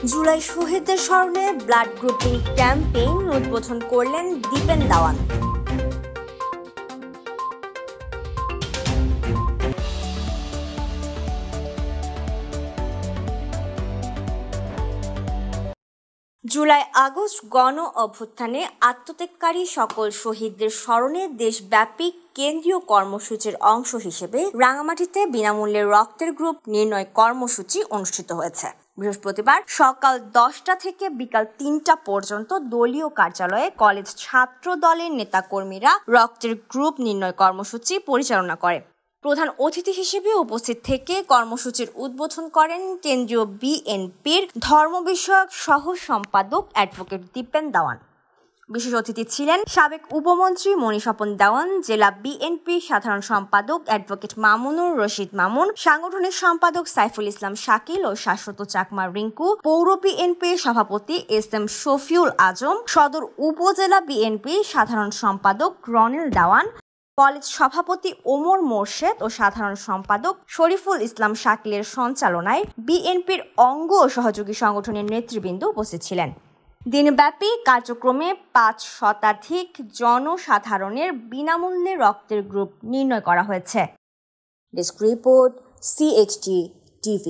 জুলাই শহীদদের স্মরণে blood grouping campaign উদ্বোধন করলেন দীপেন দাওয়ান। জুলাই আগস্ট গণ অভ্যুত্থানে আত্মত্যাগকারী সকল শহীদদের স্মরণে দেশব্যাপী কেন্দ্রীয় কর্মসূচির অংশ হিসেবে রাঙামাটিতে বিনামূল্যে রক্তের গ্রুপ নির্ণয় কর্মসূচি অনুষ্ঠিত হয়েছে। বৃহস্পতিবার সকাল 10টা থেকে বিকাল 3টা পর্যন্ত দলীয় কার্যালয়ে কলেজ ছাত্র দলের নেতাকর্মীরা রক্তের গ্রুপ নির্ণয় কর্মসূচি পরিচালনা করে। প্রধান অতিথি হিসেবে উপস্থিত থেকে কর্মসূচির উদ্বোধন করেন কেন্দ্রীয় বিএনপির ধর্ম বিষয়ক সহ সম্পাদক অ্যাডভোকেট দীপেন দাওয়ান। বিশেষ অতিথি ছিলেন সাবেক উপমন্ত্রী মনিস্বপন দেওয়ান, জেলা বিএনপি সাধারণ সম্পাদক অ্যাডভোকেট মামুনুর রশিদ মামুন, সাংগঠনিক সম্পাদক সাইফুল ইসলাম শাকিল ও শাশ্বত চাকমা রিঙ্কু, পৌর বিএনপির সভাপতি এস.এম. শফিউল আজম, সদর উপজেলা বিএনপি সাধারণ সম্পাদক রনেল দেওয়ান, কলেজ সভাপতি ওমর মোর্শেদ ও সাধারণ সম্পাদক শরীফুল ইসলাম শাকিলের সঞ্চালনায় বিএনপির অঙ্গ ও সহযোগী সংগঠনের নেতৃবৃন্দ উপস্থিত ছিলেন। দিনব্যাপী কার্যক্রমে 5 শতাধিক জনসাধারণের বিনামূল্যে রক্তের গ্রুপ নির্ণয় করা হয়েছে। Desk report, CHT TV।